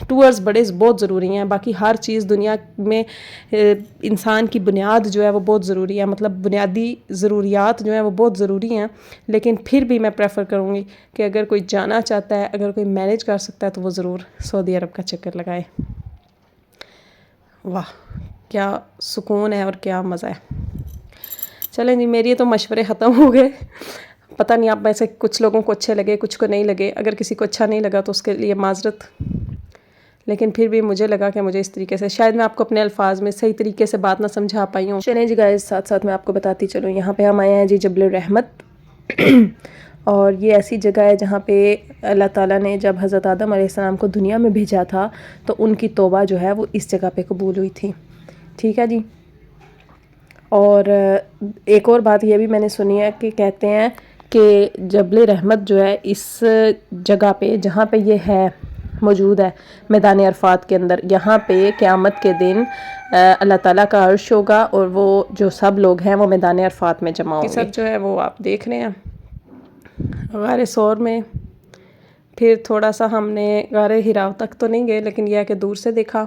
Tours بہت ضروری ہیں. باقی ہر چیز دنیا میں انسان کی بنیاد جو ہے وہ بہت ضروری ہے, مطلب بنیادی ضروریات جو ہیں وہ بہت ضروری ہیں, لیکن پھر بھی میں پریفر کروں گی کہ اگر کوئی جانا چاہتا ہے, اگر کوئی مینیج کر سکتا ہے تو وہ ضرور سعودی عرب کا چکر لگائے. واہ کیا سکون ہے اور کیا مزہ ہے. چلیں جی, میری تو مشورے ختم ہو گئے. پتہ نہیں آپ میں سے کچھ لوگوں کو اچھے لگے, کچھ کو نہیں لگے. اگر کسی کو اچھا نہیں لگا تو اس کے لیے معذرت, لیکن پھر بھی مجھے لگا کہ مجھے اس طریقے سے شاید میں آپ کو اپنے الفاظ میں صحیح طریقے سے بات نہ سمجھا پائی ہوں. چلیں جی گائز, ساتھ ساتھ میں آپ کو بتاتی چلوں, یہاں پہ ہم آئے ہیں جی جبل الرحمت. اور یہ ایسی جگہ ہے جہاں پہ اللہ تعالیٰ نے جب حضرت آدم علیہ السلام کو دنیا میں بھیجا تھا تو ان کی توبہ جو ہے وہ اس جگہ پہ قبول ہوئی تھی. ٹھیک ہے جی. اور ایک اور بات یہ بھی میں نے سنی ہے کہ کہتے ہیں کہ جبل رحمت جو ہے اس جگہ پہ جہاں پہ یہ ہے موجود ہے میدان عرفات کے اندر, یہاں پہ قیامت کے دن اللہ تعالیٰ کا عرش ہوگا اور وہ جو سب لوگ ہیں وہ میدان عرفات میں جمع ہوں گے. سب جو ہے وہ آپ دیکھ رہے ہیں غار ثور میں. پھر تھوڑا سا ہم نے غار حراء تک تو نہیں گئے, لیکن یہ ہے کہ دور سے دیکھا.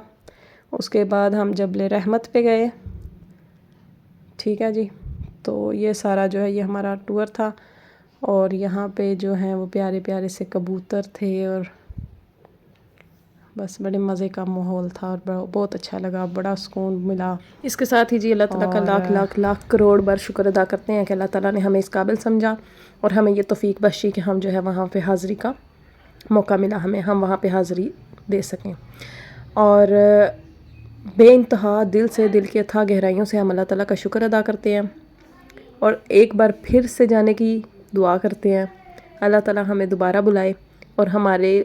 اس کے بعد ہم جبل رحمت پہ گئے. ٹھیک ہے جی. تو یہ سارا جو ہے یہ ہمارا ٹور تھا, اور یہاں پہ جو ہیں وہ پیارے پیارے سے کبوتر تھے, اور بس بڑے مزے کا ماحول تھا اور بہت اچھا لگا, بڑا سکون ملا. اس کے ساتھ ہی جی اللہ تعالیٰ کا لاکھ لاکھ لاکھ کروڑ بار شکر ادا کرتے ہیں کہ اللہ تعالیٰ نے ہمیں اس قابل سمجھا اور ہمیں یہ توفیق بخشی کہ ہم جو ہے وہاں پہ حاضری کا موقع ملا ہمیں, ہم وہاں پہ حاضری دے سکیں. اور بے انتہا دل سے, دل کی اتھاہ گہرائیوں سے ہم اللہ تعالیٰ کا شکر ادا کرتے ہیں, اور ایک بار پھر سے جانے کی دعا کرتے ہیں. اللہ تعالیٰ ہمیں دوبارہ بلائے اور ہمارے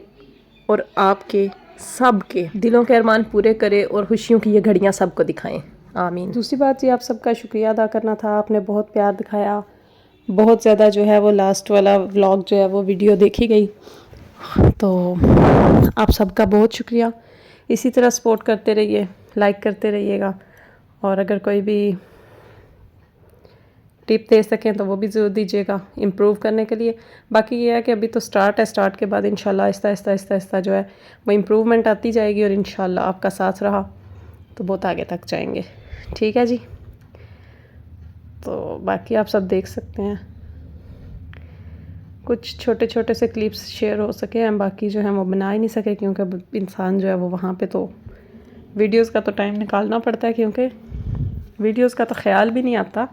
اور آپ کے سب کے دلوں کے ارمان پورے کرے, اور خوشیوں کی یہ گھڑیاں سب کو دکھائیں. آمین. دوسری بات یہ آپ سب کا شکریہ ادا کرنا تھا, آپ نے بہت پیار دکھایا, بہت زیادہ جو ہے وہ لاسٹ والا ولاگ جو ہے وہ ویڈیو دیکھی گئی, تو آپ سب کا بہت شکریہ. اسی طرح سپورٹ کرتے رہیے, لائک کرتے رہیے گا, اور اگر کوئی بھی ٹپ دے سکیں تو وہ بھی ضرور دیجیے گا امپروو کرنے کے لیے. باقی یہ ہے کہ ابھی تو سٹارٹ ہے, سٹارٹ کے بعد انشاءاللہ آہستہ آہستہ آہستہ آہستہ جو ہے وہ امپروومنٹ آتی جائے گی, اور انشاءاللہ آپ کا ساتھ رہا تو بہت آگے تک جائیں گے. ٹھیک ہے جی. تو باقی آپ سب دیکھ سکتے ہیں, کچھ چھوٹے چھوٹے سے کلپس شیئر ہو سکے ہیں, باقی جو ہیں وہ بنا ہی نہیں سکے, کیونکہ انسان جو ہے وہ وہاں پہ تو ویڈیوز کا تو ٹائم نکالنا پڑتا ہے, کیونکہ ویڈیوز کا تو خیال بھی نہیں آتا,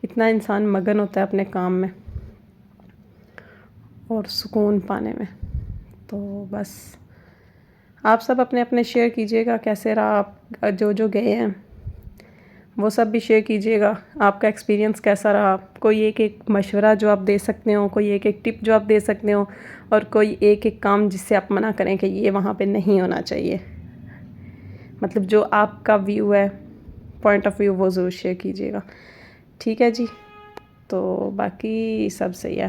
اتنا انسان مگن ہوتا ہے اپنے کام میں اور سکون پانے میں. تو بس آپ سب اپنے اپنے شیئر کیجئے گا کیسے رہا, آپ جو گئے ہیں وہ سب بھی شیئر کیجئے گا, آپ کا ایکسپیرینس کیسا رہا. کوئی ایک مشورہ جو آپ دے سکتے ہو, کوئی ایک ٹپ جو آپ دے سکتے ہو, اور کوئی ایک کام جس سے آپ منع کریں کہ یہ وہاں پہ نہیں ہونا چاہیے. مطلب جو آپ کا ویو ہے, پوائنٹ آف ویو, وہ ضرور شیئر کیجئے گا. ٹھیک ہے جی. تو باقی سب صحیح ہے.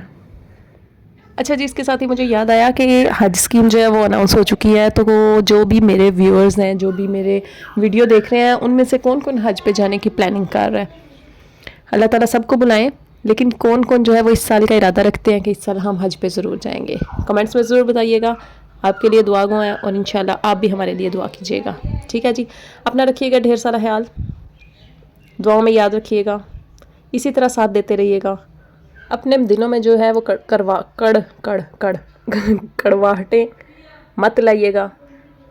اچھا جی, اس کے ساتھ ہی مجھے یاد آیا کہ حج اسکیم جو ہے وہ اناؤنس ہو چکی ہے, تو جو بھی میرے ویورز ہیں, جو بھی میرے ویڈیو دیکھ رہے ہیں, ان میں سے کون کون حج پہ جانے کی پلاننگ کر رہا ہے. اللہ تعالیٰ سب کو بلائیں, لیکن کون کون جو ہے وہ اس سال کا ارادہ رکھتے ہیں کہ اس سال ہم حج پہ ضرور جائیں گے. کمنٹس میں ضرور بتائیے گا. آپ کے لیے دعا گو ہیں, اور انشاءاللہ آپ بھی ہمارے لیے دعا کیجیے گا. ٹھیک ہے جی. اپنا رکھیے گا ڈھیر سارا خیال, دعاؤں میں یاد رکھیے گا, اسی طرح ساتھ دیتے رہیے گا. اپنے دلوں میں جو ہے وہ کڑواہٹیں مت لائیے گا,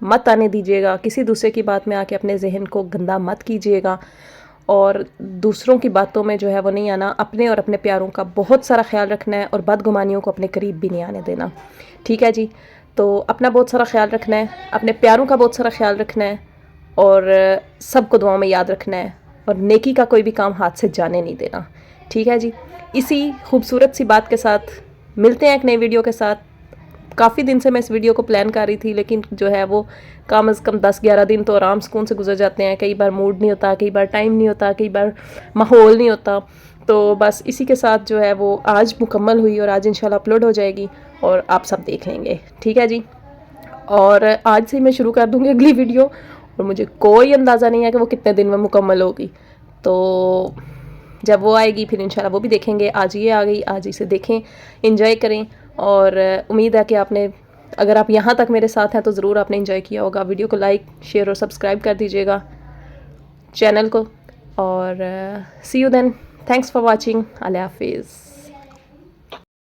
مت آنے دیجیے گا. کسی دوسرے کی بات میں آ کے اپنے ذہن کو گندا مت کیجیے گا, اور دوسروں کی باتوں میں جو ہے وہ نہیں آنا. اپنے اور اپنے پیاروں کا بہت سارا خیال رکھنا ہے, اور بدگمانیوں کو اپنے قریب بھی نہیں آنے دینا. ٹھیک ہے جی. تو اپنا بہت سارا خیال رکھنا ہے, اپنے پیاروں کا بہت سارا خیال رکھنا ہے, اور سب کو دعاؤں میں یاد رکھنا ہے, اور نیکی کا کوئی بھی کام ہاتھ سے جانے نہیں دینا. ٹھیک ہے جی. اسی خوبصورت سی بات کے ساتھ ملتے ہیں ایک نئی ویڈیو کے ساتھ. کافی دن سے میں اس ویڈیو کو پلان کر رہی تھی, لیکن جو ہے وہ کم از کم 10-11 دن تو آرام سکون سے گزر جاتے ہیں. کئی بار موڈ نہیں ہوتا, کئی بار ٹائم نہیں ہوتا, کئی بار ماحول نہیں ہوتا. تو بس اسی کے ساتھ جو ہے وہ آج مکمل ہوئی, اور آج انشاءاللہ اپلوڈ ہو جائے گی, اور آپ سب دیکھ لیں گے. ٹھیک ہے جی. اور آج سے میں شروع کر دوں گی اگلی ویڈیو, اور مجھے کوئی اندازہ نہیں ہے کہ وہ کتنے دن میں مکمل ہوگی. تو جب وہ آئے گی پھر انشاءاللہ وہ بھی دیکھیں گے. آج یہ آ گئی, آج اسے دیکھیں, انجوائے کریں, اور امید ہے کہ آپ نے اگر آپ یہاں تک میرے ساتھ ہیں تو ضرور آپ نے انجوائے کیا ہوگا. ویڈیو کو لائک شیئر اور سبسکرائب کر دیجیے گا چینل کو. اور see you then. Thanks for watching. اللہ حافظ.